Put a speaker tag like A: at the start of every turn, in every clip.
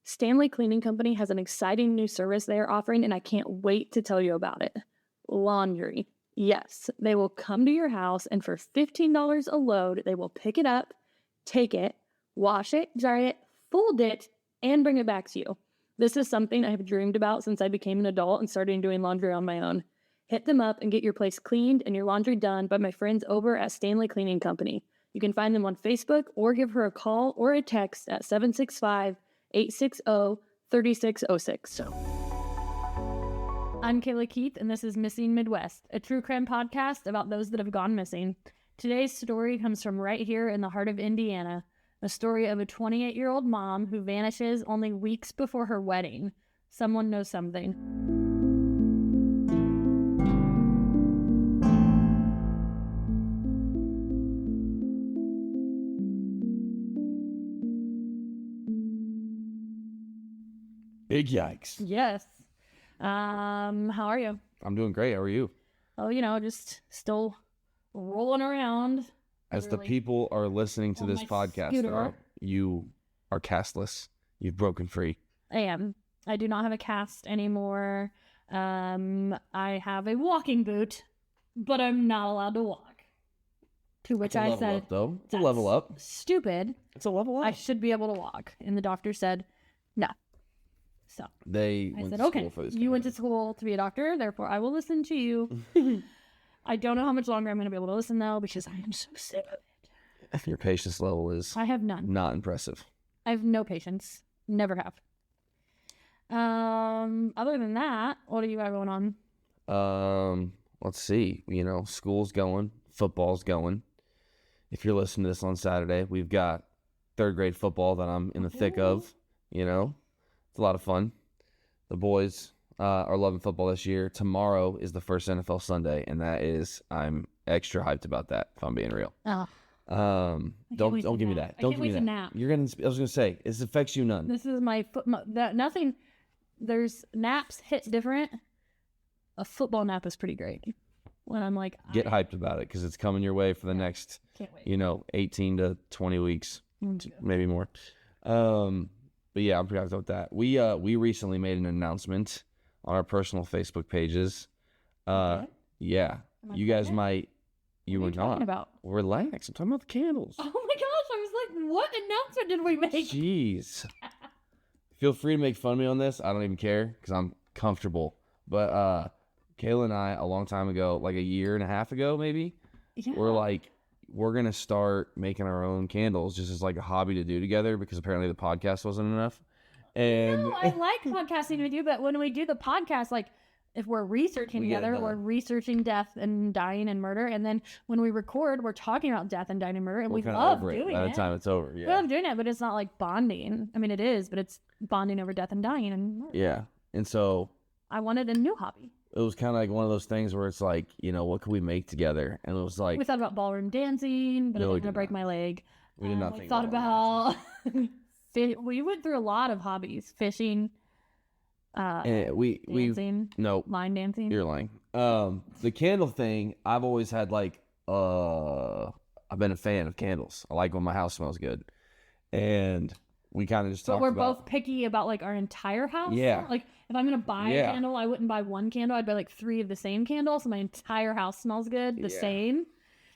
A: Stanley Cleaning Company has an exciting new service they are offering, and I can't wait to tell you about it. Laundry. Yes, they will come to your house, and for $15 a load, they will pick it up, take it, wash it, dry it, fold it, and bring it back to you. This is something I have dreamed about since I became an adult and started doing laundry on my own. Hit them up and get your place cleaned and your laundry done by my friends over at Stanley Cleaning Company. You can find them on Facebook or give her a call or a text at 765-860-3606. I'm Kayla Keith, and this is Missing Midwest, a true crime podcast about those that have gone missing. Today's story comes from right here in the heart of Indiana, a story of a 28-year-old mom who vanishes only weeks before her wedding. Someone knows something.
B: Big yikes.
A: Yes. How are you?
B: I'm doing great. How are you?
A: Oh, just still rolling around.
B: As the people are listening to this podcast, you are castless. You've broken free.
A: I am. I do not have a cast anymore. I have a walking boot, but I'm not allowed to walk. To which I said,
B: up, though. It's a level up.
A: Stupid.
B: It's a level up.
A: I should be able to walk. And the doctor said, no. So
B: I said, okay,
A: you went to school to be a doctor, therefore I will listen to you. I don't know how much longer I'm going to be able to listen, though, because I am so sick of it.
B: Your patience level is...
A: I have none.
B: Not impressive.
A: I have no patience. Never have. Other than that, what do you got going
B: on? Let's see. School's going. Football's going. If you're listening to this on Saturday, we've got third grade football that I'm in the thick of, It's a lot of fun. The boys are loving football this year. Tomorrow is the first NFL Sunday, and I'm extra hyped about that, if I'm being real.
A: Oh.
B: Don't give me that. Don't give me that.
A: Nap.
B: I was gonna say, this affects you none.
A: This is my nothing. There's naps hit different. A football nap is pretty great. When I'm like,
B: get hyped about it because it's coming your way for the next, 18 to 20 weeks, maybe more. But yeah, I'm pretty hyped about that. We recently made an announcement on our personal Facebook pages. Yeah, you guys might. You were not.
A: About?
B: Relax. I'm talking about the candles.
A: Oh my gosh! I was like, what announcement did we make?
B: Jeez. Feel free to make fun of me on this. I don't even care because I'm comfortable. But Kayla and I, a long time ago, like a year and a half ago, maybe, we're like, we're going to start making our own candles just as like a hobby to do together because apparently the podcast wasn't enough. And
A: no, I like podcasting with you, but when we do the podcast, like if we're researching together, we're researching death and dying and murder. And then when we record, we're talking about death and dying and murder. And we love doing it.
B: By the time it's over, yeah.
A: We love doing it, but it's not like bonding. I mean, it is, but it's bonding over death and dying and murder.
B: Yeah. And so
A: I wanted a new hobby.
B: It was kind of like one of those things where it's like, what could we make together? And it was like...
A: We thought about ballroom dancing, but I was going to break my leg.
B: We did not think
A: thought about... We went through a lot of hobbies. Fishing, dancing.
B: No.
A: Line dancing.
B: You're lying. The candle thing, I've always had like... I've been a fan of candles. I like when my house smells good. And... we kind of just talked about...
A: But we're both picky about like our entire house.
B: Yeah.
A: Like if I'm going to buy a candle, I wouldn't buy one candle. I'd buy like 3 of the same candle. So my entire house smells good, the same.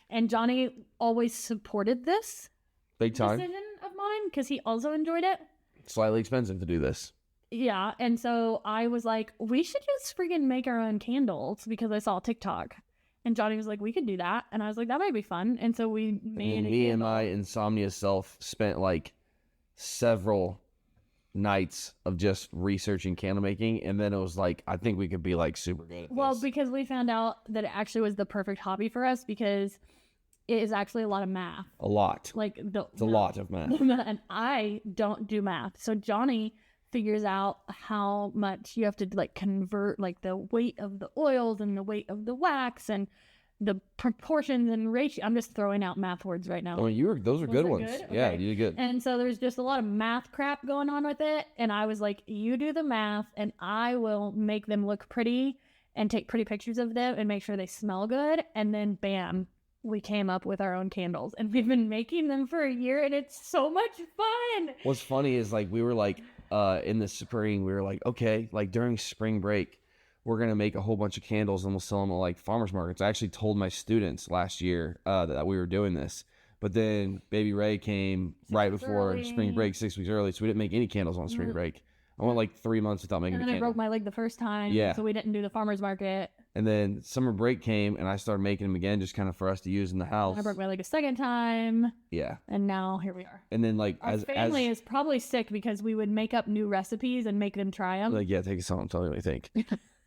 A: And Johnny always supported this
B: big time
A: decision of mine because he also enjoyed it.
B: Slightly expensive to do this.
A: Yeah. And so I was like, we should just freaking make our own candles because I saw TikTok. And Johnny was like, we could do that. And I was like, that might be fun. And so we made
B: me and my insomnia self spent like several nights of just researching candle making, and then it was like, I think we could be like super good at
A: this. Because we found out that it actually was the perfect hobby for us because it is actually a lot of math.
B: A lot.
A: It's
B: a lot of math.
A: And I don't do math. So Johnny figures out how much you have to like convert like the weight of the oils and the weight of the wax and the proportions and ratio. I'm just throwing out math words right now.
B: Oh, those are good ones.
A: Good? Okay.
B: Yeah, you did good.
A: And so there's just a lot of math crap going on with it. And I was like, you do the math and I will make them look pretty and take pretty pictures of them and make sure they smell good. And then bam, we came up with our own candles and we've been making them for a year and it's so much fun.
B: What's funny is like, we were like, in the spring, we were like, okay, like during spring break, we're going to make a whole bunch of candles and we'll sell them at like farmers markets. I actually told my students last year that we were doing this. But then baby Ray came right before spring break, 6 weeks early. So we didn't make any candles on spring break. I went like 3 months without making a candle.
A: And then I broke my leg the first time.
B: Yeah.
A: So we didn't do the farmer's market.
B: And then summer break came and I started making them again just kind of for us to use in the house.
A: And I broke my leg a second time.
B: Yeah.
A: And now here we are.
B: And then like
A: Our family is probably sick because we would make up new recipes and make them try them.
B: Like, yeah, take us home. Tell me what you think.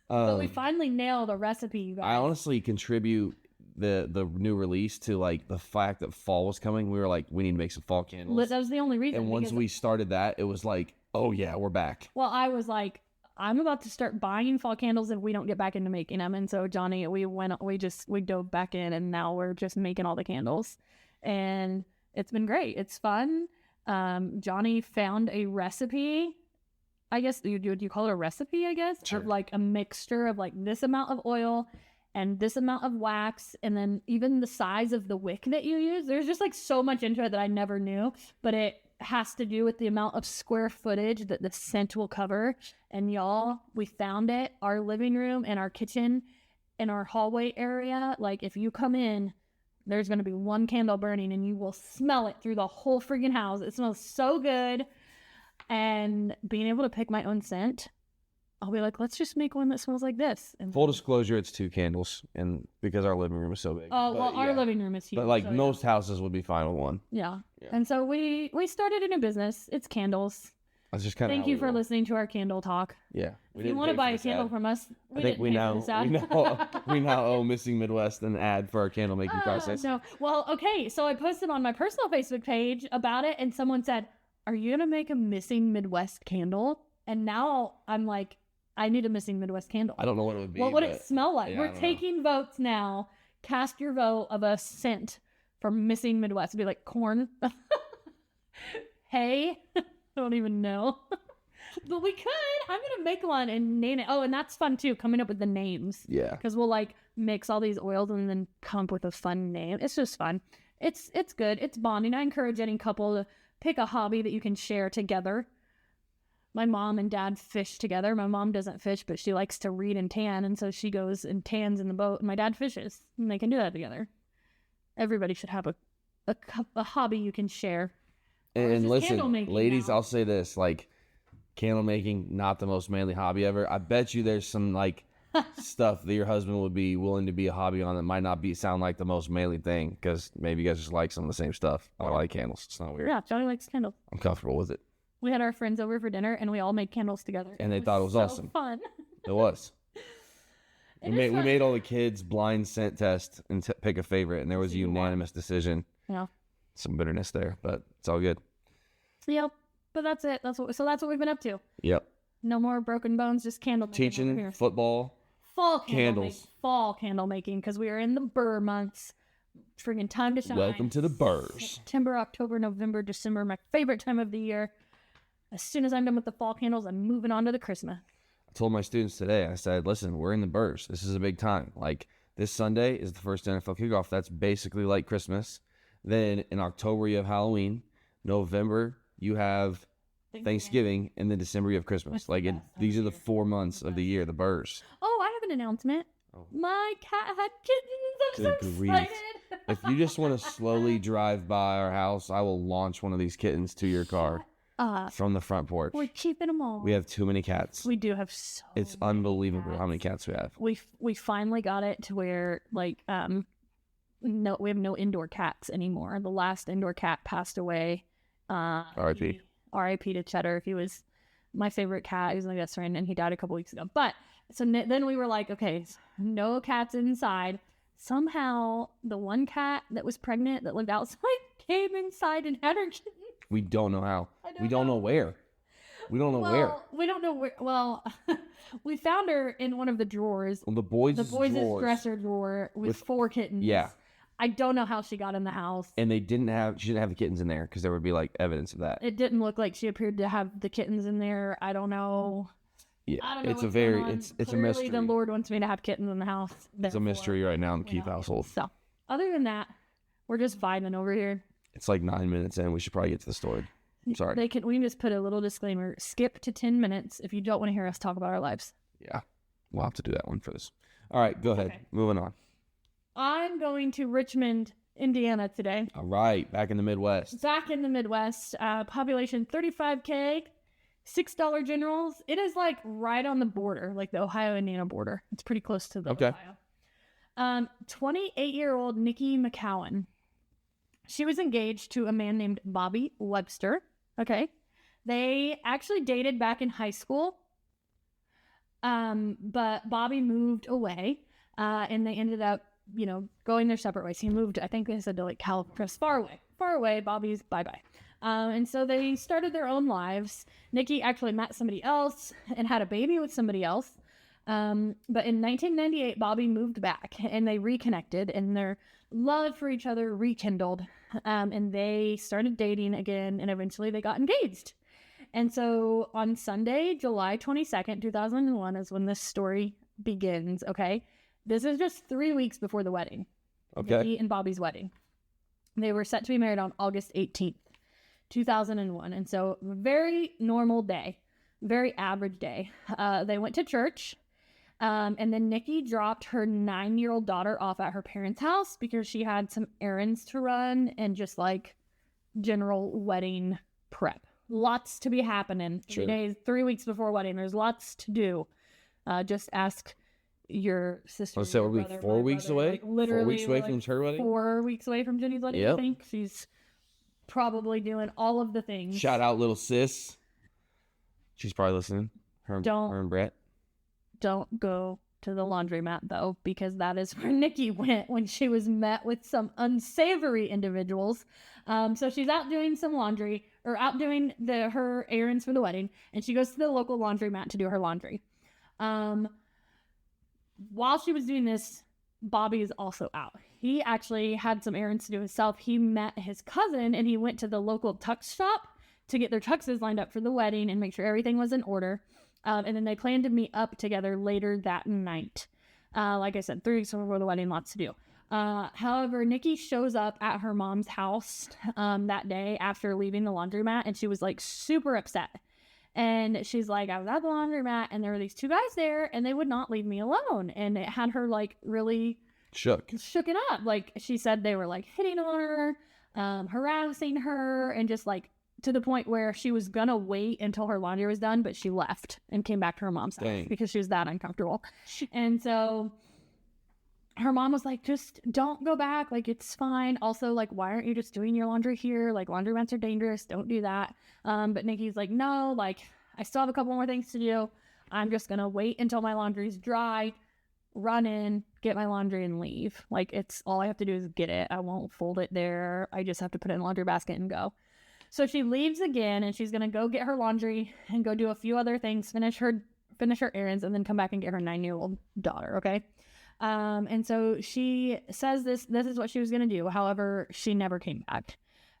A: But we finally nailed a recipe, you guys.
B: I honestly contribute the new release to like the fact that fall was coming. We were like, we need to make some fall candles.
A: That was the only reason.
B: And once we started that, it was like, oh yeah, we're back.
A: Well, I was like, I'm about to start buying fall candles if we don't get back into making them. And so Johnny, we dove back in and now we're just making all the candles. And it's been great. It's fun. Johnny found a recipe. I guess you call it a recipe, I guess,
B: sure.
A: Of like a mixture of like this amount of oil and this amount of wax, and then even the size of the wick that you use. There's just like so much into it that I never knew, but it has to do with the amount of square footage that the scent will cover. And y'all, we found it. Our living room and our kitchen and our hallway area, like if you come in, there's going to be one candle burning and you will smell it through the whole freaking house. It smells so good. And being able to pick my own scent, I'll be like, let's just make one that smells like this. And
B: full disclosure, it's 2 candles, and because our living room is so big.
A: Oh, well, our living room is huge.
B: But like
A: so
B: most houses would be fine with one.
A: Yeah. And so we started a new business. It's candles.
B: That's just kind of
A: Thank you for listening to our candle talk.
B: Yeah.
A: If you want to buy a candle from us,
B: I think we now owe Missing Midwest an ad for our candle making process.
A: No. Well, okay. So I posted on my personal Facebook page about it, and someone said, "Are you gonna make a Missing Midwest candle?" And now I'm like, I need a Missing Midwest candle.
B: I don't know what it would be.
A: What would it smell like?
B: Yeah,
A: We're taking votes now. Cast your vote of a scent for Missing Midwest. It'd be like corn. Hey, I don't even know. But we could. I'm going to make one and name it. Oh, and that's fun too, coming up with the names.
B: Yeah.
A: Because we'll like mix all these oils and then come up with a fun name. It's just fun. It's good. It's bonding. I encourage any couple to pick a hobby that you can share together. My mom and dad fish together. My mom doesn't fish, but she likes to read and tan. And so she goes and tans in the boat. And my dad fishes. And they can do that together. Everybody should have a hobby you can share.
B: And listen, ladies,
A: now.
B: I'll say this. Like, candle making, not the most manly hobby ever. I bet you there's some, like, stuff that your husband would be willing to be a hobby on that might not sound like the most manly thing. Because maybe you guys just like some of the same stuff. I like candles. It's not weird.
A: Yeah, Johnny likes candles.
B: I'm comfortable with it.
A: We had our friends over for dinner, and we all made candles together.
B: And they thought it was awesome.
A: Fun.
B: It was. We made all the kids blind scent test and pick a favorite, and there was a unanimous decision.
A: Yeah.
B: Some bitterness there, but it's all good.
A: Yep. But that's it. That's what we've been up to.
B: Yep.
A: No more broken bones, just candle making.
B: Teaching, football,
A: fall
B: candles.
A: Fall candle making, because we are in the burr months. Friggin' time to shine.
B: Welcome to the burrs.
A: September, October, November, December, my favorite time of the year. As soon as I'm done with the fall candles, I'm moving on to the Christmas.
B: I told my students today, I said, listen, we're in the burrs. This is a big time. Like, this Sunday is the first NFL kickoff. That's basically like Christmas. Then in October, you have Halloween. November, you have Thanksgiving. And then December, you have Christmas. Like, these are the 4 months of the year, the burrs.
A: Oh, I have an announcement. Oh. My cat had kittens. I'm so excited.
B: If you just want to slowly drive by our house, I will launch one of these kittens to your car. From the front porch.
A: We're keeping them all.
B: We have too many cats.
A: We do have so
B: It's unbelievable how many cats we have.
A: We finally got it to where we have no indoor cats anymore. The last indoor cat passed away.
B: R.I.P.
A: R.I.P. to Cheddar. He was my favorite cat. He was my best friend, and he died a couple weeks ago. But so then we were like, okay, no cats inside. Somehow the one cat that was pregnant that lived outside came inside and had her kitten.
B: We don't know how. We don't know where. We don't know where.
A: We don't know where. Well, we found her in one of the drawers.
B: Well, the boys'
A: dresser drawer with 4 kittens.
B: Yeah.
A: I don't know how she got in the house.
B: And she didn't have the kittens in there because there would be like evidence of that.
A: It didn't look like she appeared to have the kittens in there. I don't know.
B: Yeah,
A: I don't know
B: it's a mystery.
A: The Lord wants me to have kittens in the house.
B: It's a mystery right now in the Keith household.
A: So, other than that, we're just vibing over here.
B: It's like 9 minutes in. We should probably get to the story. Sorry.
A: We can just put a little disclaimer. Skip to 10 minutes if you don't want to hear us talk about our lives.
B: Yeah. We'll have to do that one for this. All right, go ahead.
A: Okay.
B: Moving on.
A: I'm going to Richmond, Indiana today.
B: All right, back in the Midwest.
A: Back in the Midwest, population 35K, $6 generals. It is like right on the border, like the Ohio-Indiana border. It's pretty close to the Ohio. 28-year-old Niqui McCown. She was engaged to a man named Bobby Webster. Okay. They actually dated back in high school. But Bobby moved away, and they ended up, going their separate ways. He moved, I think they said, to like California, far away. Bobby's bye-bye. And so they started their own lives. Niqui actually met somebody else and had a baby with somebody else. But in 1998, Bobby moved back and they reconnected and their love for each other rekindled. And they started dating again and eventually they got engaged. And so on Sunday, July 22nd, 2001 is when this story begins, okay? This is just 3 weeks before the wedding.
B: Okay.
A: Niqui and Bobby's wedding. They were set to be married on August 18th, 2001. And so very normal day, very average day. They went to church. And then Niqui dropped her 9-year-old daughter off at her parents' house because she had some errands to run and just like general wedding prep. Lots to be happening.
B: Sure.
A: 3 weeks before wedding. There's lots to do. Just ask your sister.
B: Let's say we'll be 4 weeks away.
A: Like, literally
B: 4 weeks away
A: like
B: from her wedding.
A: 4 weeks away from Jenny's wedding.
B: Yep.
A: I think she's probably doing all of the things.
B: Shout out little sis. She's probably listening. Her and Brett.
A: Don't go to the laundromat though, because that is where Niqui went when she was met with some unsavory individuals. So she's out doing some laundry or out doing her errands for the wedding, and she goes to the local laundromat to do her laundry. While she was doing this, Bobby is also out. He actually had some errands to do himself. He met his cousin and he went to the local tux shop to get their tuxes lined up for the wedding and make sure everything was in order. And then they planned to meet up together later that night. Like I said, 3 weeks before the wedding, lots to do. However, Niqui shows up at her mom's house that day after leaving the laundromat, and she was like super upset. And she's like, I was at the laundromat and there were these 2 guys there and they would not leave me alone. And it had her like really shooken up. Like she said they were like hitting on her, harassing her, and just like to the point where she was gonna wait until her laundry was done, but she left and came back to her mom's house because she was that uncomfortable. And so her mom was like, just don't go back. Like, it's fine. Also, like, why aren't you just doing your laundry here? Like, laundromats are dangerous. Don't do that. But Niqui's like, no, like, I still have a couple more things to do. I'm just going to wait until my laundry's dry, run in, get my laundry and leave. Like, it's all I have to do is get it. I won't fold it there. I just have to put it in a laundry basket and go. So she leaves again and she's going to go get her laundry and go do a few other things, finish her errands, and then come back and get her 9-year-old daughter. Okay. And so she says this is what she was going to do. However, she never came back.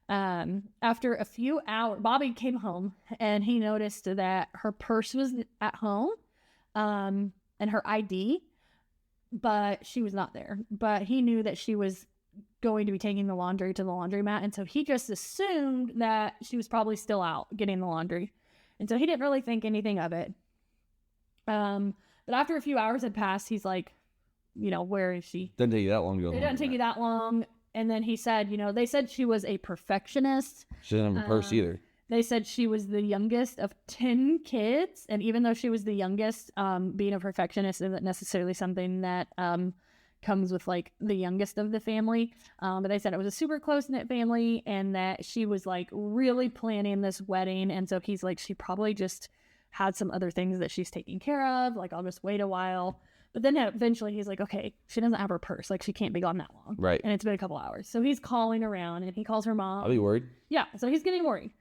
A: After a few hours, Bobby came home and he noticed that her purse was at home, and her ID, but she was not there. But he knew that she was going to be taking the laundry to the laundromat. And so he just assumed that she was probably still out getting the laundry. And so he didn't really think anything of it. But after a few hours had passed, he's like, where is she?
B: Doesn't take you that long to go.
A: It doesn't take you that long. And then he said, they said she was a perfectionist.
B: She didn't have a purse either.
A: They said she was the youngest of 10 kids. And even though she was the youngest, being a perfectionist isn't necessarily something that comes with like the youngest of the family. But they said it was a super close-knit family and that she was like really planning this wedding. And so he's like, she probably just had some other things that she's taking care of. Like, I'll just wait a while. But then eventually he's like, okay, she doesn't have her purse. Like, she can't be gone that long.
B: Right.
A: And it's been a couple hours. So he's calling around and he calls her mom.
B: I'll be worried.
A: Yeah. So he's getting worried.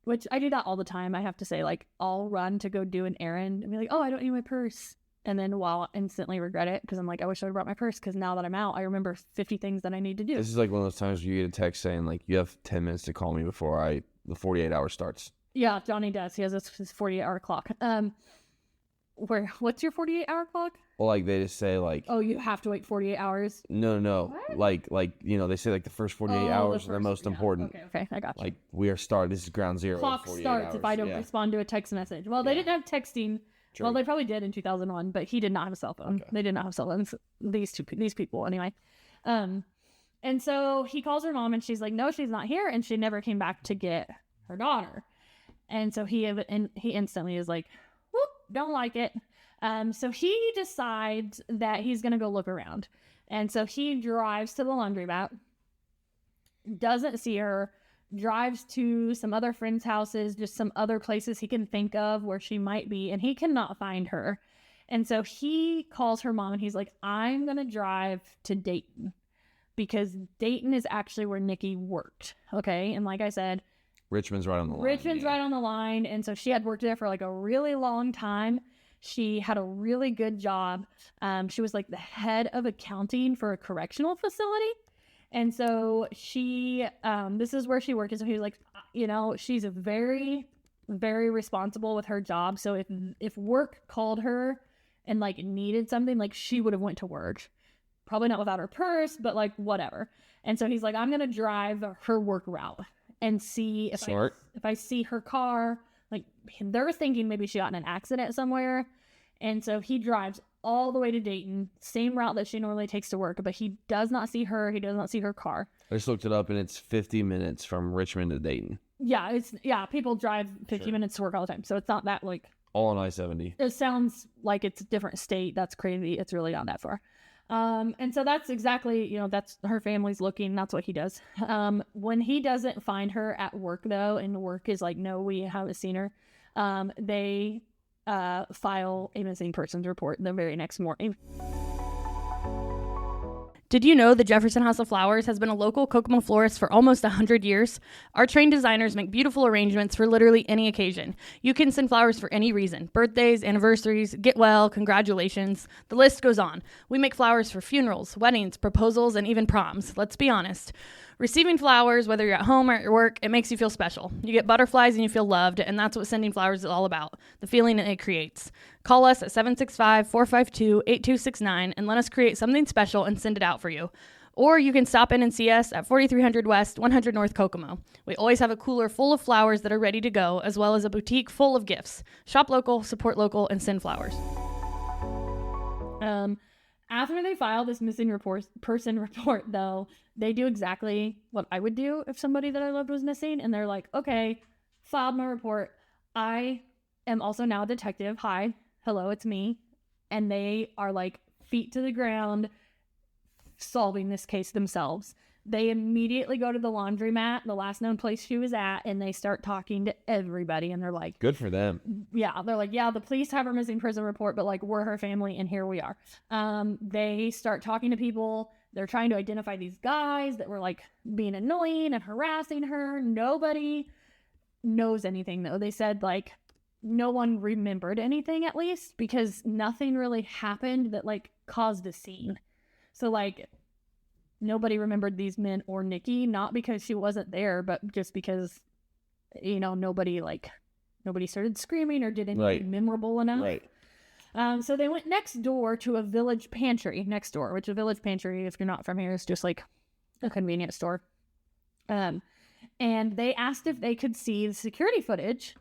A: Which I do that all the time. I have to say, like, I'll run to go do an errand and be like, oh, I don't need my purse. And then instantly regret it because I'm like, I wish I would have brought my purse because now that I'm out, I remember 50 things that I need to do.
B: This is like one of those times where you get a text saying, like, you have 10 minutes to call me before the 48 hours starts.
A: Yeah, Johnny does. He has his 48-hour clock. What's your 48-hour clock?
B: Well, like they just say like,
A: Oh, you have to wait 48 hours.
B: no,
A: What?
B: like they say like the first 48 hours are the most important.
A: Okay, I got you.
B: Like we are started. This is ground zero.
A: Clock
B: 48
A: starts
B: hours.
A: if I don't respond to a text message. Well, they didn't have texting.
B: True.
A: Well, they probably did in 2001, but he did not have a cell phone.
B: Okay.
A: They did not have cell phones. These people anyway. And so he calls her mom, and she's like, no, she's not here, and she never came back to get her daughter. And so he instantly is like, whoop, don't like it. So he decides that he's gonna go look around, and so he drives to the laundromat, doesn't see her, drives to some other friends' houses, just some other places he can think of where she might be, and he cannot find her. And so he calls her mom, and he's like, I'm gonna drive to Dayton, because Dayton is actually where Niqui worked. Okay, and like I said,
B: Richmond's right on the line.
A: Right on the line, and so she had worked there for like a really long time. She had a really good job. She was like the head of accounting for a correctional facility. And so she, this is where she worked. And so he was like, she's a very, very responsible with her job. So if work called her and like needed something, like she would have went to work. Probably not without her purse, but like whatever. And so he's like, I'm going to drive her work route and see if I see her car. Like they're thinking maybe she got in an accident somewhere. And so he drives all the way to Dayton, same route that she normally takes to work, but he does not see her. He does not see her car.
B: I just looked it up, and it's 50 minutes from Richmond to Dayton.
A: Yeah, people drive 50 minutes to work all the time. So it's not that like
B: all on I-70.
A: It sounds like it's a different state. That's crazy. It's really not that far. And so that's exactly, that's her family's looking. That's what he does. When he doesn't find her at work though, and work is like, no, we haven't seen her. They file a missing persons report the very next morning. Did you know the Jefferson House of Flowers has been a local Kokomo florist for almost 100 years? Our trained designers make beautiful arrangements for literally any occasion. You can send flowers for any reason. Birthdays, anniversaries, get well, congratulations. The list goes on. We make flowers for funerals, weddings, proposals, and even proms. Let's be honest. Receiving flowers, whether you're at home or at your work, it makes you feel special. You get butterflies and you feel loved, and that's what sending flowers is all about, the feeling it creates. Call us at 765-452-8269 and let us create something special and send it out for you. Or you can stop in and see us at 4300 West, 100 North Kokomo. We always have a cooler full of flowers that are ready to go, as well as a boutique full of gifts. Shop local, support local, and send flowers. After they file this missing person report, though, they do exactly what I would do if somebody that I loved was missing. And they're like, okay, filed my report. I am also now a detective. Hi, hello, it's me. And they are like feet to the ground solving this case themselves. They immediately go to the laundromat, the last known place she was at, and they start talking to everybody. And they're like,
B: good for them.
A: Yeah, they're like, yeah, the police have her missing person report, but like we're her family and here we are. They start talking to people. They're trying to identify these guys that were like being annoying and harassing her. Nobody knows anything though. They said like no one remembered anything, at least, because nothing really happened that like caused a scene. So like nobody remembered these men or Niqui, not because she wasn't there, but just because, nobody started screaming or did anything memorable enough.
B: Right.
A: So they went next door to a village pantry next door, which a village pantry, if you're not from here, is just like a convenience store. And they asked if they could see the security footage,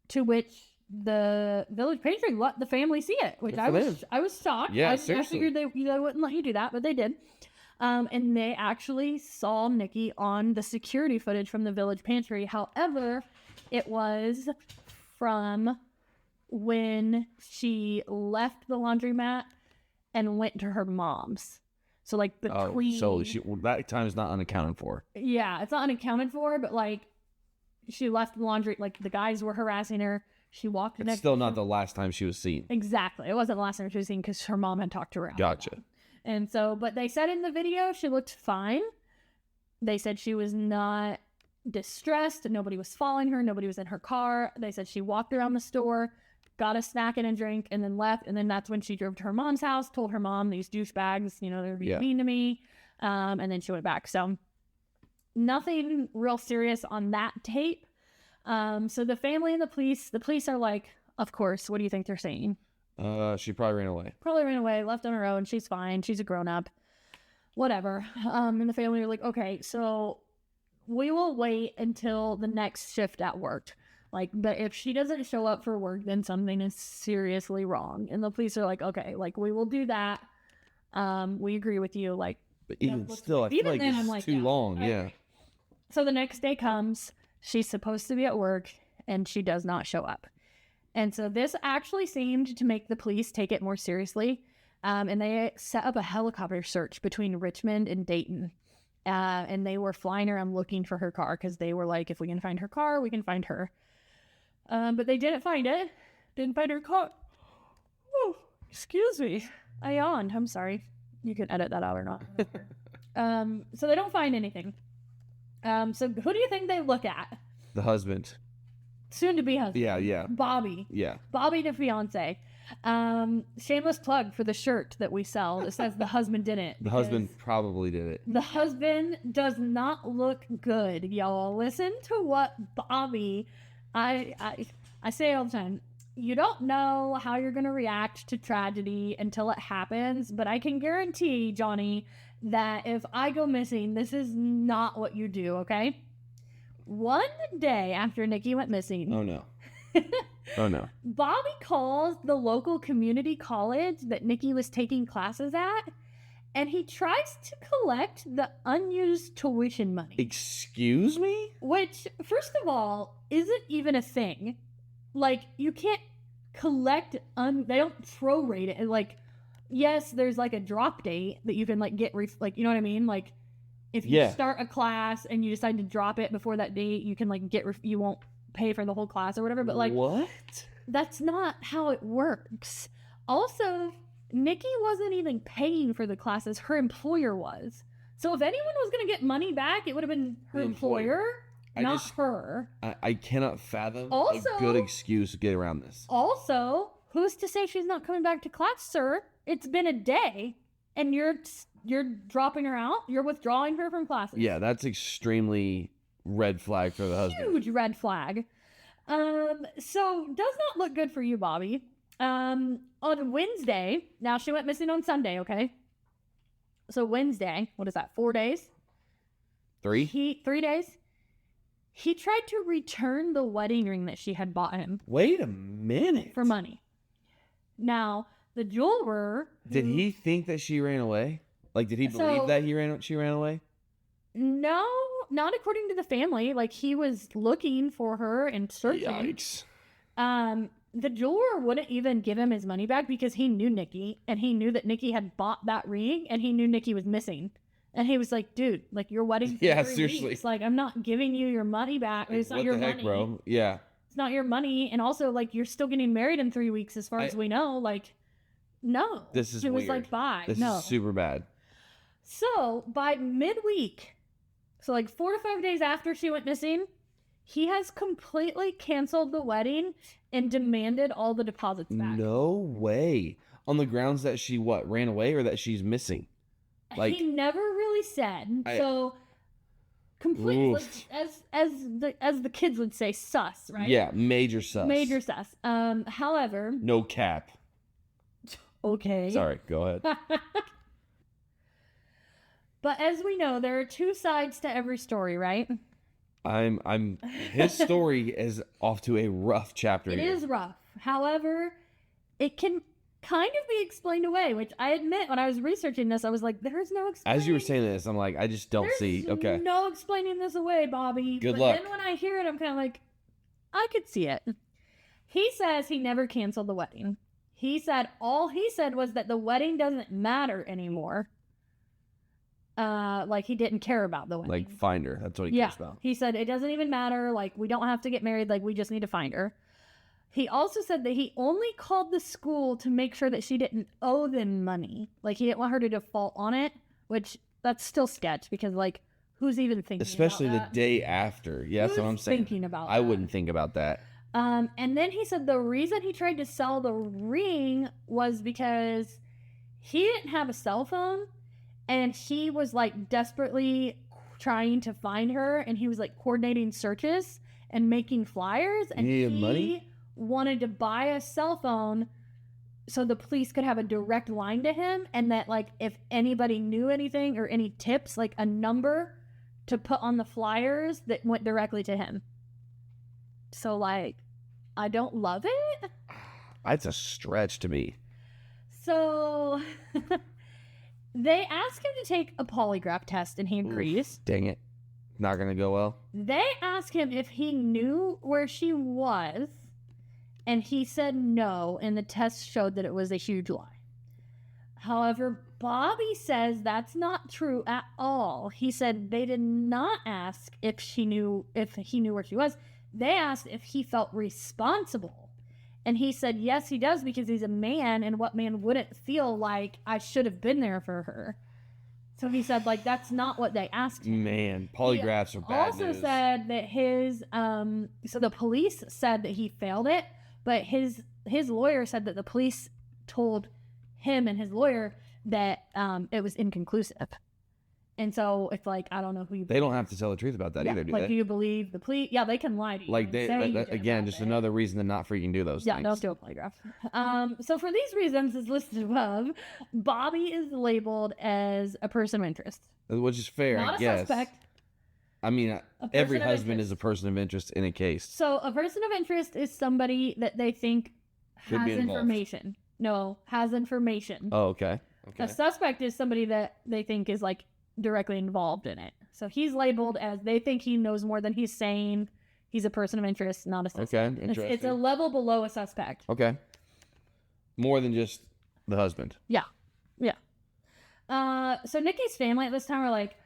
A: to which the village pantry let the family see it, which I was shocked.
B: Yeah,
A: I
B: seriously.
A: figured they wouldn't let you do that, but they did. And they actually saw Niqui on the security footage from the village pantry. However, it was from when she left the laundromat and went to her mom's. So like between...
B: so that time is not unaccounted for.
A: Yeah, it's not unaccounted for, but like she left the laundry, like the guys were harassing her. She walked
B: It's
A: next
B: still not the last time she was seen.
A: Exactly. It wasn't the last time she was seen because her mom had talked to her.
B: Gotcha.
A: And so, but they said in the video she looked fine. They said she was not distressed. Nobody was following her. Nobody was in her car. They said she walked around the store, got a snack and a drink, and then left. And then that's when she drove to her mom's house, told her mom, these douchebags, they're being mean to me. And then she went back. So nothing real serious on that tape. So the family and the police are like, of course, what do you think they're saying?
B: She probably ran away.
A: Probably ran away, left on her own. She's fine. She's a grown up. Whatever. And the family were like, okay, so we will wait until the next shift at work. Like, but if she doesn't show up for work, then something is seriously wrong. And the police are like, okay, like, we will do that. We agree with you. Like,
B: But even still, I feel like
A: then,
B: it's
A: I'm like,
B: too
A: yeah,
B: long.
A: okay.
B: Yeah.
A: So the next day comes, she's supposed to be at work, and she does not show up. And so this actually seemed to make the police take it more seriously. And they set up a helicopter search between Richmond and Dayton. And they were flying around looking for her car because they were like, if we can find her car, we can find her. But they didn't find it. Didn't find her car. Oh, excuse me. I yawned. I'm sorry. You can edit that out or not. So they don't find anything. So who do you think they look at?
B: The husband.
A: Soon to be husband.
B: Yeah.
A: Bobby.
B: Yeah.
A: Bobby the fiance. Shameless plug for the shirt that we sell that says the husband didn't.
B: The husband probably did it.
A: The husband does not look good, y'all. Listen to what Bobby. I say all the time. You don't know how you're gonna react to tragedy until it happens, but I can guarantee, Johnny, that if I go missing, this is not what you do. Okay. One day after Niqui went missing.
B: Oh no. Oh no.
A: Bobby calls the local community college that Niqui was taking classes at, and he tries to collect the unused tuition money.
B: Excuse me?
A: Which, first of all, isn't even a thing. Like, you can't collect, they don't prorate it. And, like, yes, there's, like, a drop date that you can, like, get, like, you know what I mean? Like, if you start a class and you decide to drop it before that date, you can, like, you won't pay for the whole class or whatever. But, like,
B: what?
A: That's not how it works. Also, Niqui wasn't even paying for the classes. Her employer was. So if anyone was going to get money back, it would have been her employer, not her.
B: I cannot fathom
A: Also,
B: a good excuse to get around this.
A: Also, who's to say she's not coming back to class, sir? It's been a day, and you're dropping her out? You're withdrawing her from classes.
B: Yeah, that's extremely red flag for the husband.
A: Huge red flag. So does not look good for you, Bobby. On Wednesday, now she went missing on Sunday, okay? So Wednesday, what is that, 4 days?
B: 3?
A: 3 days. He tried to return the wedding ring that she had bought him.
B: Wait a minute.
A: For money. Now, the jeweler...
B: Did he think that she ran away? Like, did he believe that she ran away?
A: No, not according to the family. Like, he was looking for her and searching.
B: Yikes.
A: The jeweler wouldn't even give him his money back because he knew Niqui, and he knew that Niqui had bought that ring, and he knew Niqui was missing. And he was like, dude, like, your wedding.
B: Yeah, seriously.
A: It's like, I'm not giving you your money back.
B: Like,
A: it's not your money,
B: bro. Yeah.
A: It's not your money. And also, like, you're still getting married in 3 weeks as far as we know. Like, no.
B: This is
A: It was
B: weird.
A: like, bye.
B: This
A: no.
B: is super bad.
A: So, by midweek, so like 4 to 5 days after she went missing, he has completely canceled the wedding and demanded all the deposits back.
B: No way. On the grounds that she ran away or that she's missing? Like,
A: he never really said. So completely, like, as the kids would say, sus, right?
B: Yeah, major sus.
A: Major sus. However,
B: no cap.
A: Okay.
B: Sorry, go ahead.
A: But as we know, there are two sides to every story, right?
B: His story is off to a rough chapter.
A: It is rough. However, it can kind of be explained away, which I admit when I was researching this, I was like, there's no explaining.
B: As you were saying this, I'm like, I just don't see. Okay.
A: No explaining this away, Bobby.
B: Good luck.
A: Then when I hear it, I'm kind of like, I could see it. He says he never canceled the wedding. He said all he said was that the wedding doesn't matter anymore. Like he didn't care about the wedding.
B: Like find her. That's what he cares about.
A: He said it doesn't even matter. Like we don't have to get married. Like we just need to find her. He also said that he only called the school to make sure that she didn't owe them money. Like he didn't want her to default on it, which that's still sketch because like who's even thinking
B: especially
A: about that?
B: The day after. Yeah, that's what I'm saying.
A: Thinking about
B: I
A: that?
B: wouldn't think about that.
A: And then he said the reason he tried to sell the ring was because he didn't have a cell phone and he was like desperately trying to find her and he was like coordinating searches and making flyers and
B: he needed money?
A: wanted to buy a cell phone so the police could have a direct line to him, and that like if anybody knew anything or any tips, like a number to put on the flyers that went directly to him. So like, I don't love it.
B: That's a stretch to me.
A: So they asked him to take a polygraph test, and he agrees.
B: Dang it. Not going to go well.
A: They asked him if he knew where she was, and he said no, and the test showed that it was a huge lie. However, Bobby says that's not true at all. He said they did not ask if he knew where she was. They asked if he felt responsible. And he said, yes, he does, because he's a man, and what man wouldn't feel like I should have been there for her? So he said, like, that's not what they asked him.
B: Man, polygraphs are bad
A: also
B: news.
A: said that his, so the police said that he failed it, but his lawyer said that the police told him and his lawyer that it was inconclusive. And so it's like, I don't know who you believe.
B: They don't have to tell the truth about that either, do
A: like,
B: they?
A: do you believe the police? Yeah, they can lie to you.
B: Like, again, just
A: another.
B: another reason to not freaking do those
A: Yeah,
B: things.
A: don't do a polygraph. So for these reasons, as listed above, Bobby is labeled as a person of interest.
B: Which is fair,
A: Not
B: I
A: a
B: guess.
A: suspect.
B: I mean,
A: person
B: every
A: of
B: husband
A: interest.
B: is a person of interest in a case.
A: So a person of interest is somebody that they think
B: Could be
A: has
B: involved.
A: information. No, has information.
B: Oh, okay.
A: A suspect is somebody that they think is like directly involved in it. So he's labeled as they think he knows more than he's saying. He's a person of interest, not a suspect.
B: Okay, interesting.
A: It's a level below a suspect.
B: Okay. More than just the husband.
A: Yeah. So Nikki's family at this time are like,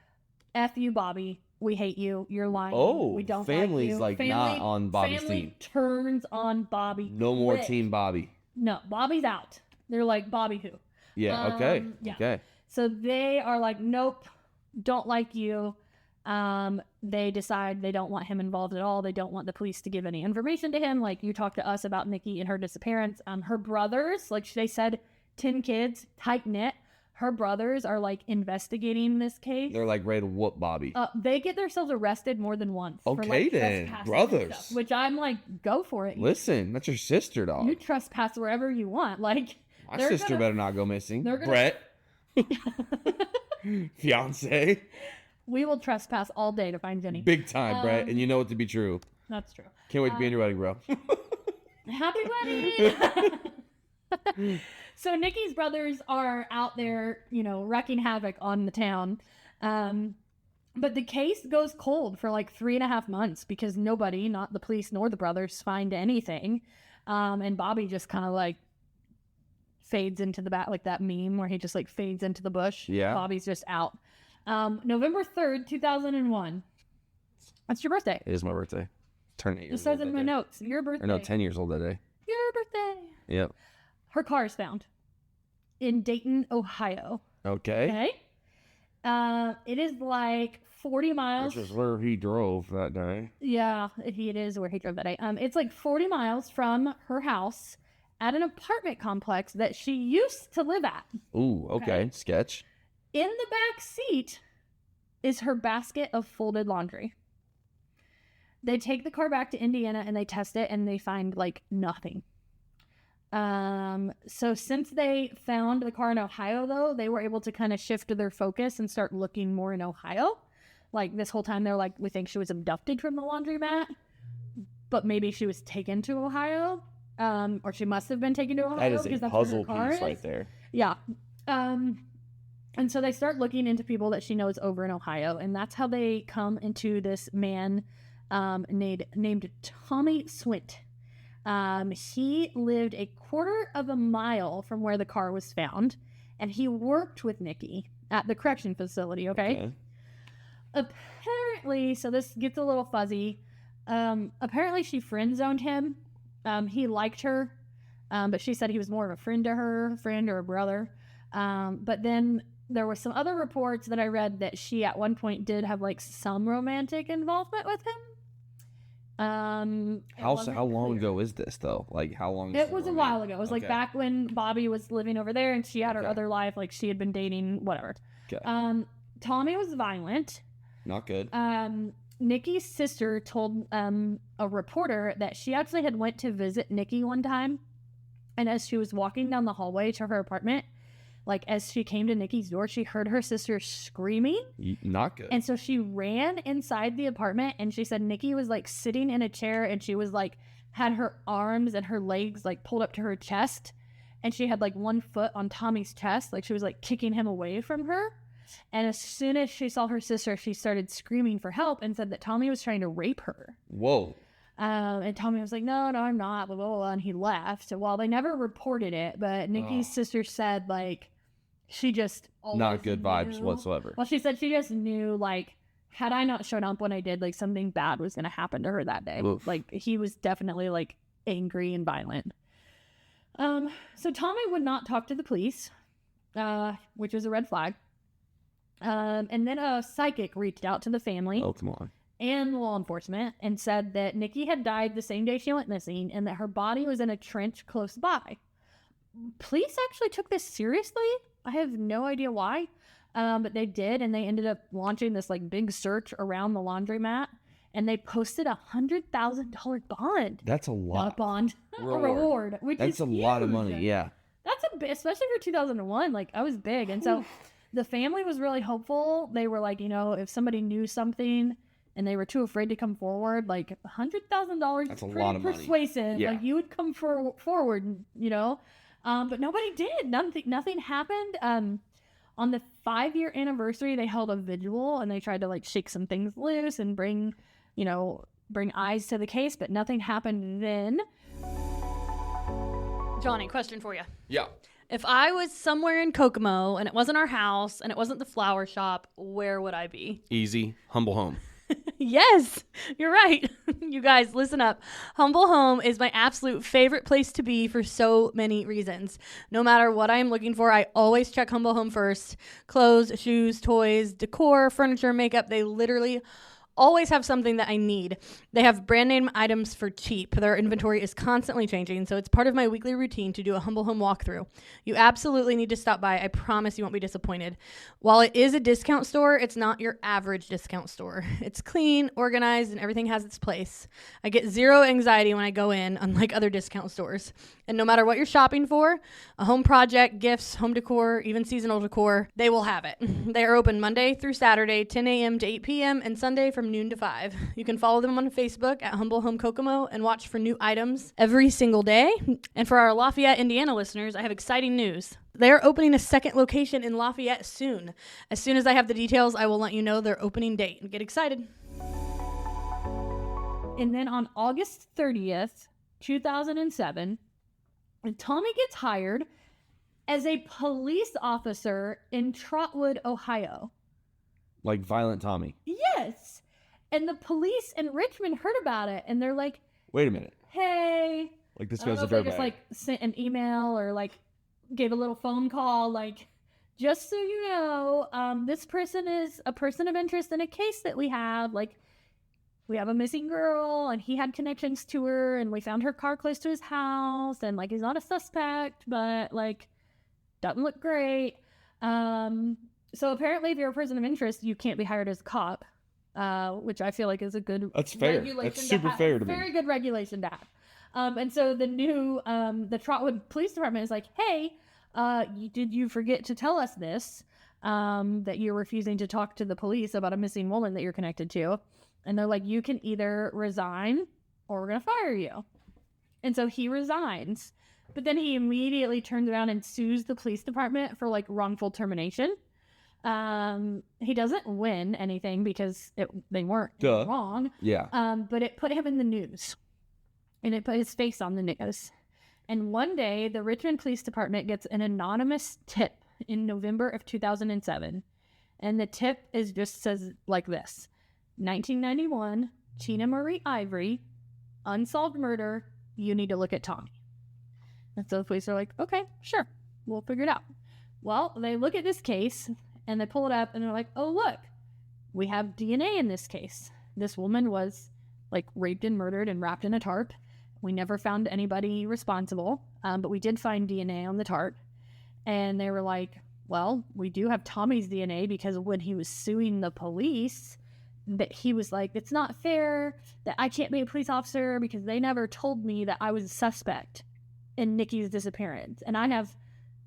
A: F you, Bobby. We hate you. You're lying.
B: Oh,
A: we don't
B: family's
A: like you.
B: not on Bobby's
A: family
B: team.
A: Turns on Bobby.
B: No more
A: quick.
B: Team Bobby.
A: No, Bobby's out. They're like, Bobby who?
B: Yeah, okay.
A: Yeah.
B: Okay.
A: So they are like, nope, don't like you. They decide they don't want him involved at all. They don't want the police to give any information to him. Like, you talked to us about Nikki and her disappearance. Her brothers, like they said, 10 kids, tight knit. Her brothers are like investigating this case.
B: They're like ready to whoop Bobby.
A: They get themselves arrested more than once.
B: Okay,
A: for, like,
B: then.
A: trespassing and
B: Brothers.
A: stuff, which I'm like, go for it.
B: Listen, that's your sister, dog.
A: You trespass wherever you want. Like,
B: My
A: they're
B: sister
A: gonna-
B: better not go missing.
A: they're gonna-
B: Brett. Fiance.
A: We will trespass all day to find Jenny.
B: Big time, Brett. And you know it to be true.
A: That's true.
B: Can't wait to be in your wedding, bro.
A: Happy wedding! So Nikki's brothers are out there, wrecking havoc on the town. But the case goes cold for like 3.5 months because nobody, not the police nor the brothers, find anything. And Bobby just kind of like fades into the back, like that meme where he just like fades into the bush.
B: Yeah.
A: Bobby's just out. November 3rd, 2001. That's your birthday.
B: It is my birthday. Turn 8 years
A: It says
B: old
A: in
B: that
A: my
B: day.
A: notes, your birthday.
B: Or no, 10 years old that day.
A: Your birthday.
B: Yep.
A: Her car is found in Dayton, Ohio.
B: Okay.
A: Okay. It is like 40 miles.
B: Which is where he drove that day.
A: Yeah, it is where he drove that day. It's like 40 miles from her house at an apartment complex that she used to live at.
B: Ooh, okay.
A: Okay.
B: Sketch.
A: In the back seat is her basket of folded laundry. They take the car back to Indiana and they test it and they find like nothing. So since they found the car in Ohio, though, they were able to kind of shift their focus and start looking more in Ohio. Like this whole time, they're like, we think she was abducted from the laundromat, but maybe she was taken to Ohio, or she must have been taken to Ohio.
B: That is
A: because
B: a
A: that's where her
B: puzzle
A: car
B: piece
A: is.
B: right there.
A: Yeah. And so they start looking into people that she knows over in Ohio, and that's how they come into this man named Tommy Swint. He lived a quarter of a mile from where the car was found, and he worked with Nikki at the correction facility, okay? Apparently, so this gets a little fuzzy, apparently she friend-zoned him. He liked her, but she said he was more of a friend to her, a friend or a brother. But then there were some other reports that I read that she at one point did have like some romantic involvement with him.
B: How long ago is this though? Like how long?
A: It was a while ago. It was like
B: Okay.
A: back when Bobby was living over there and she had her
B: Okay.
A: other life. Like she had been dating, whatever.
B: Okay.
A: Tommy was violent.
B: Not good.
A: Nikki's sister told a reporter that she actually had went to visit Nikki one time And as she was walking down the hallway to her apartment, like as she came to Niqui's door, she heard her sister screaming.
B: Not good.
A: And so she ran inside the apartment, and she said Niqui was like sitting in a chair, and she was like had her arms and her legs like pulled up to her chest, and she had like one foot on Tommy's chest, like she was like kicking him away from her. And as soon as she saw her sister, she started screaming for help and said that Tommy was trying to rape her.
B: Whoa.
A: And Tommy was like, no, I'm not, blah, blah, blah, and he left. So, well, they never reported it, but Niqui's sister said, like, she just
B: not good vibes whatsoever.
A: Well, she said she just knew, like, had I not shown up when I did, like, something bad was going to happen to her that day.
B: Oof.
A: Like, he was definitely, like, angry and violent. So Tommy would not talk to the police, which was a red flag. And then a psychic reached out to the family.
B: Oh, come on.
A: And law enforcement, and said that Niqui had died the same day she went missing and that her body was in a trench close by. Police actually took this seriously. I have no idea why, but they did, and they ended up launching this like big search around the laundromat, and they posted $100,000 bond.
B: That's a lot.
A: Not bond, a reward, which
B: that's
A: is
B: a
A: huge.
B: lot of money. Yeah,
A: that's a bit, especially for 2001. Like, I was big, and so the family was really hopeful. They were like, you know, if somebody knew something and they were too afraid to come forward, like $100,000 is pretty persuasive.
B: Yeah.
A: Like, you would come forward, you know. But nobody did. Nothing happened. On the 5-year anniversary, they held a vigil and they tried to like shake some things loose and bring eyes to the case, but nothing happened then.
C: Johnny, question for you.
B: Yeah.
C: If I was somewhere in Kokomo and it wasn't our house and it wasn't the flower shop, where would I be?
B: Easy. Humble home.
C: Yes, you're right. You guys, listen up. Humble Home is my absolute favorite place to be for so many reasons. No matter what I am looking for, I always check Humble Home first. Clothes, shoes, toys, decor, furniture, makeup, they literally always have something that I need. They have brand name items for cheap. Their inventory is constantly changing, so it's part of my weekly routine to do a Humble Home walkthrough. You absolutely need to stop by. I promise you won't be disappointed. While it is a discount store, it's not your average discount store. It's clean, organized, and everything has its place. I get zero anxiety when I go in, unlike other discount stores. And no matter what you're shopping for, a home project, gifts, home decor, even seasonal decor, they will have it. They are open Monday through Saturday, 10 a.m. to 8 p.m., and Sunday from noon to 5. You can follow them on Facebook at Humble Home Kokomo and watch for new items every single day. And for our Lafayette, Indiana listeners, I have exciting news. They are opening a second location in Lafayette soon. As soon as I have the details, I will let you know their opening date. Get excited.
A: And then on August 30th, 2007, Tommy gets hired as a police officer in Trotwood, Ohio.
B: Like Violent Tommy.
A: Yes. And the police in Richmond heard about it, and they're like,
B: wait a minute.
A: Hey.
B: Like, this
A: I don't
B: goes
A: know
B: to
A: if they just like sent an email or like gave a little phone call, like, just so you know, this person is a person of interest in a case that we have. Like, we have a missing girl, and he had connections to her, and we found her car close to his house, and like, he's not a suspect, but like, doesn't look great. So apparently, if you're a person of interest, you can't be hired as a cop, which I feel like is a good
B: That's fair.
A: regulation.
B: That's super fair to me.
A: Very good regulation to have. And so the new, the Trotwood Police Department is like, hey, did you forget to tell us this, that you're refusing to talk to the police about a missing woman that you're connected to? And they're like, you can either resign or we're going to fire you. And so he resigns. But then he immediately turns around and sues the police department for like wrongful termination. He doesn't win anything because they weren't wrong.
B: Yeah.
A: But it put him in the news. And it put his face on the news. And one day, the Richmond Police Department gets an anonymous tip in November of 2007. And the tip says like this. 1991, Tina Marie Ivory, unsolved murder, you need to look at Tommy. And so the police are like, okay, sure, we'll figure it out. Well, they look at this case, and they pull it up, and they're like, oh, look, we have DNA in this case. This woman was, like, raped and murdered and wrapped in a tarp. We never found anybody responsible, but we did find DNA on the tarp. And they were like, well, we do have Tommy's DNA because when he was suing the police, that he was like, it's not fair that I can't be a police officer because they never told me that I was a suspect. in Nikki's disappearance. And I have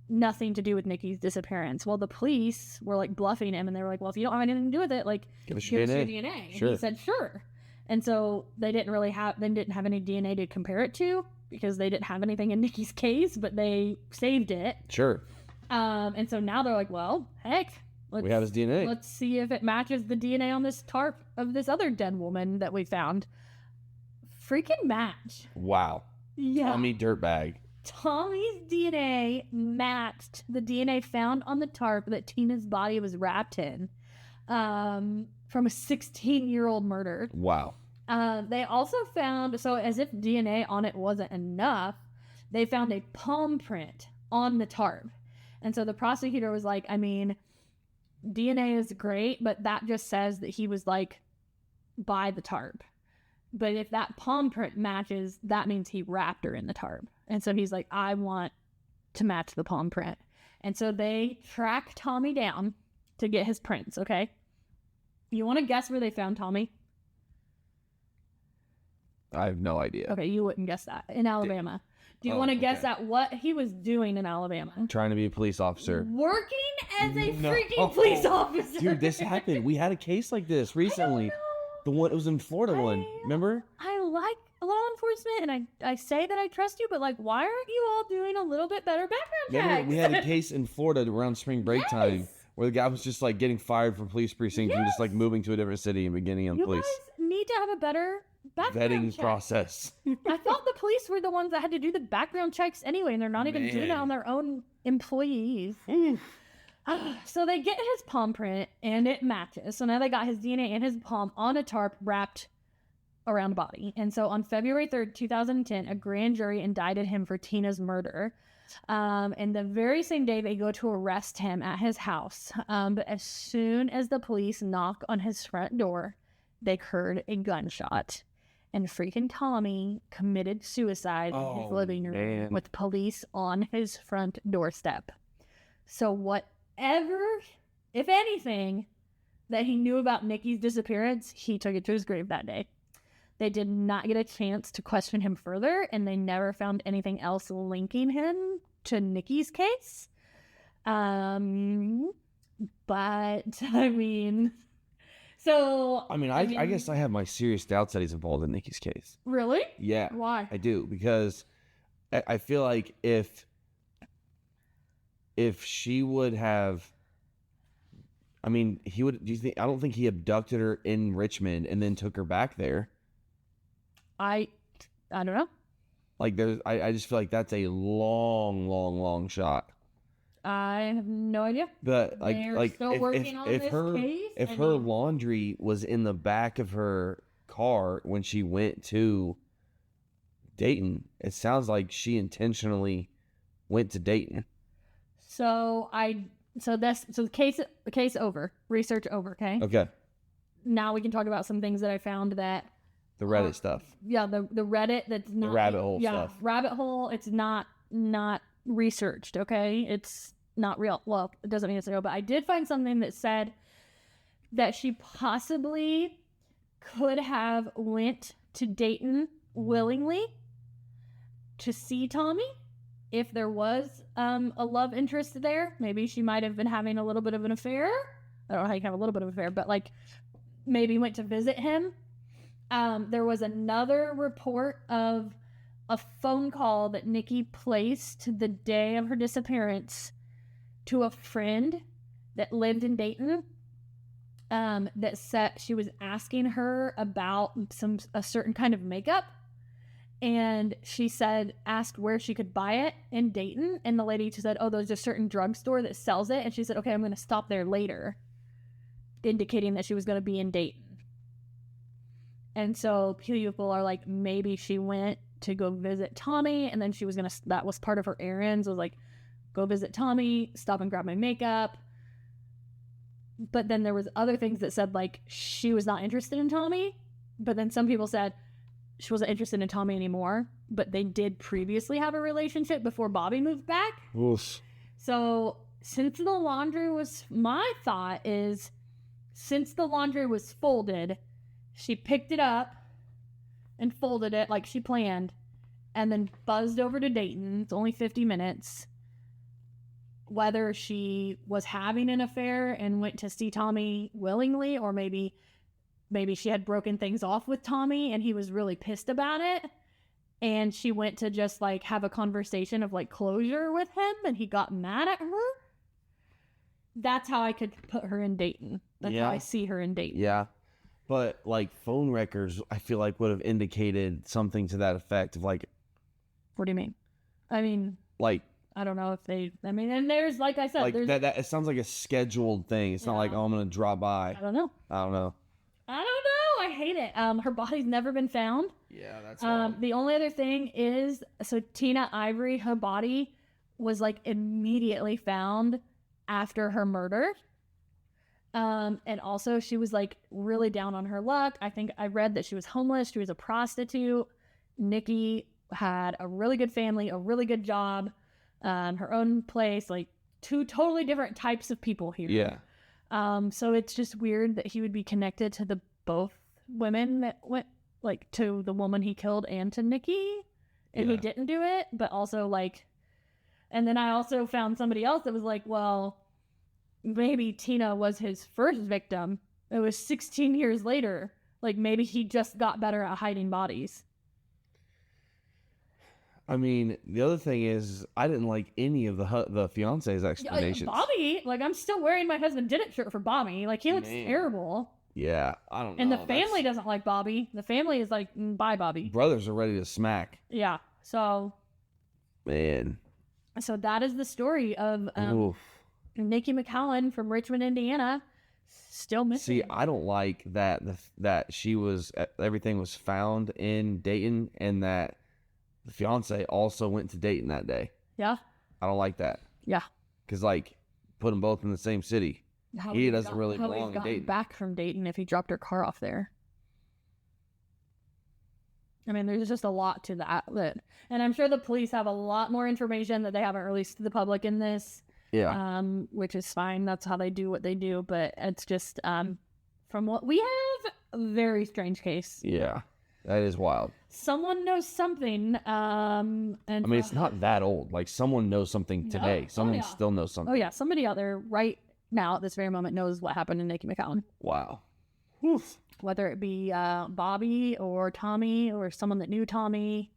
A: nothing to do with Nikki's disappearance. Well, the police were like bluffing him, and they were like, well, if you don't have anything to do with it, like,
B: Give us
A: give
B: your
A: us
B: DNA.
A: your DNA.
B: Sure.
A: And he said, sure. And so they didn't have any DNA to compare it to because they didn't have anything in Nikki's case, but they saved it.
B: Sure.
A: And so now they're like, well, heck,
B: We have his DNA.
A: let's see if it matches the DNA on this tarp of this other dead woman that we found. Freaking match.
B: Wow.
A: Yeah.
B: Tommy Dirtbag.
A: Tommy's DNA matched the DNA found on the tarp that Tina's body was wrapped in, from a 16-year-old murder.
B: Wow.
A: They also found, so as if DNA on it wasn't enough, they found a palm print on the tarp. And so the prosecutor was like, I mean, DNA is great, but that just says that he was like by the tarp. But if that palm print matches, that means he wrapped her in the tarp. And so he's like, I want to match the palm print. And so they track Tommy down to get his prints, okay? You want to guess where they found Tommy?
B: I have no idea.
A: Okay, you wouldn't guess that. In Alabama. Do you want to guess at what he was doing in Alabama?
B: Trying to be a police officer.
A: Working as a
B: No.
A: freaking police officer.
B: Dude, this happened. We had a case like this recently. The one, it was in Florida one. Remember?
A: I like law enforcement, and I say that I trust you, but like, why aren't you all doing a little bit better background checks?
B: Remember, we had a case in Florida around spring break time where the guy was just like getting fired from police precinct and just like moving to a different city and beginning on
A: You
B: police
A: guys need to have a better background
B: vetting
A: check.
B: process.
A: I thought the police were the ones that had to do the background checks anyway, and they're not even doing it
B: Man.
A: on their own employees. So they get his palm print, and it matches. So now they got his DNA and his palm on a tarp wrapped around the body. And so on February 3rd, 2010, a grand jury indicted him for Tina's murder. And the very same day, they go to arrest him at his house. But as soon as the police knock on his front door, they heard a gunshot. And freaking Tommy committed suicide in his living room
B: man.
A: with police on his front doorstep. So whatever, if anything, that he knew about Nikki's disappearance, he took it to his grave that day. They did not get a chance to question him further, and they never found anything else linking him to Nikki's case. But, I mean... So...
B: I mean, I guess I have my serious doubts that he's involved in Nikki's case.
A: Really?
B: Yeah.
A: Why?
B: I do, because I feel like if she would have... I mean, he would... Do you think... I don't think he abducted her in Richmond and then took her back there.
A: I don't know.
B: Like, I just feel like that's a long shot.
A: I have no idea.
B: But
A: They're still working on this case.
B: If
A: I
B: her
A: mean-
B: laundry was in the back of her car when she went to Dayton, it sounds like she intentionally went to Dayton.
A: So the case over. Research over, okay?
B: Okay,
A: Now we can talk about some things that I found that
B: the Reddit stuff.
A: yeah, the Reddit that's not
B: rabbit hole
A: yeah,
B: stuff.
A: Rabbit hole, it's not researched, okay? It's not real. Well, it doesn't mean it's real, but I did find something that said that she possibly could have went to Dayton willingly to see Tommy if there was a love interest there. Maybe she might have been having a little bit of an affair. I don't know how you can have a little bit of an affair, but like maybe went to visit him. There was another report of a phone call that Nikki placed the day of her disappearance to a friend that lived in Dayton, that said she was asking her about a certain kind of makeup, and she asked where she could buy it in Dayton, and the lady said, oh, there's a certain drugstore that sells it, and she said, okay, I'm going to stop there later, indicating that she was going to be in Dayton. And so people are like, maybe she went to go visit Tommy, and then she was that was part of her errands, was like, go visit Tommy, stop and grab my makeup. But then there was other things that said like she was not interested in Tommy, but then some people said she wasn't interested in Tommy anymore, but they did previously have a relationship before Bobby moved back.
B: Oof.
A: So since the laundry was folded, she picked it up and folded it like she planned, and then buzzed over to Dayton. It's only 50 minutes. Whether she was having an affair and went to see Tommy willingly, or maybe she had broken things off with Tommy and he was really pissed about it. And she went to just like have a conversation of like closure with him and he got mad at her. That's how I could put her in Dayton. That's how I see her in Dayton.
B: Yeah. But like phone records, I feel like would have indicated something to that effect of like.
A: What do you mean? I mean,
B: like,
A: I don't know if they, I mean, and there's, like I said,
B: like
A: there's,
B: that it sounds like a scheduled thing. It's not like, oh, I'm going to drop by.
A: I don't know. I hate it. Her body's never been found.
B: Yeah, that's
A: the only other thing is, so Tina Ivory, her body was like immediately found after her murder. And also she was like really down on her luck. I think I read that she was homeless. She was a prostitute. Niqui had a really good family, a really good job, her own place, like two totally different types of people here.
B: Yeah.
A: So it's just weird that he would be connected to the both women that went, like, to the woman he killed and to Niqui, and who didn't do it, but also like, and then I also found somebody else that was like, well, maybe Tina was his first victim. It was 16 years later. Like, maybe he just got better at hiding bodies.
B: I mean, the other thing is, I didn't like any of the fiance's explanations.
A: Bobby, like, I'm still wearing my husband did it shirt for Bobby. Like, he looks terrible.
B: Yeah, I don't know.
A: And the family doesn't like Bobby. The family is like, bye, Bobby.
B: Brothers are ready to smack.
A: Yeah. So.
B: Man.
A: So that is the story of Niqui McCown from Richmond, Indiana. Still missing.
B: See, I don't like that that she was, everything was found in Dayton, and that the fiance also went to Dayton that day.
A: Yeah.
B: I don't like that.
A: Yeah.
B: Because, like, put them both in the same city. He doesn't really belong in Dayton.
A: Back from Dayton if he dropped her car off there. I mean, there's just a lot to that. And I'm sure the police have a lot more information that they haven't released to the public in this.
B: Yeah.
A: Which is fine. That's how they do what they do. But it's just, from what we have, a very strange case.
B: Yeah. That is wild.
A: Someone knows something. And
B: I mean, it's not that old. Like, someone knows something today.
A: No.
B: Someone still knows something.
A: Oh, yeah. Somebody out there right now at this very moment knows what happened to Niqui McCown.
B: Wow.
A: Oof. Whether it be Bobby or Tommy or someone that knew Tommy.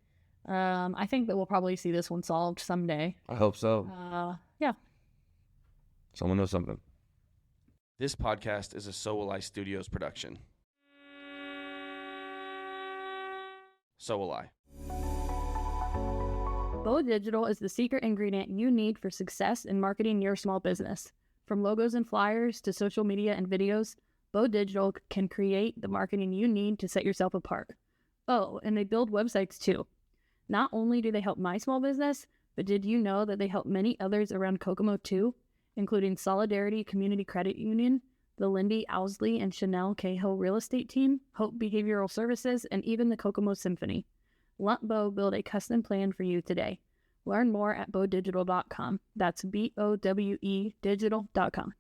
A: I think that we'll probably see this one solved someday.
B: I hope so.
A: Yeah.
B: Someone knows something. This podcast is a So.Will.I.Studos production. So will I.
A: Bo Digital is the secret ingredient you need for success in marketing your small business. From logos and flyers to social media and videos, Bo Digital can create the marketing you need to set yourself apart. Oh, and they build websites too. Not only do they help my small business, but did you know that they help many others around Kokomo too, including Solidarity Community Credit Union, the Lindy Owsley and Chanel Cahill Real Estate Team, Hope Behavioral Services, and even the Kokomo Symphony. Let Bo build a custom plan for you today. Learn more at bowdigital.com. That's BOWE digital.com.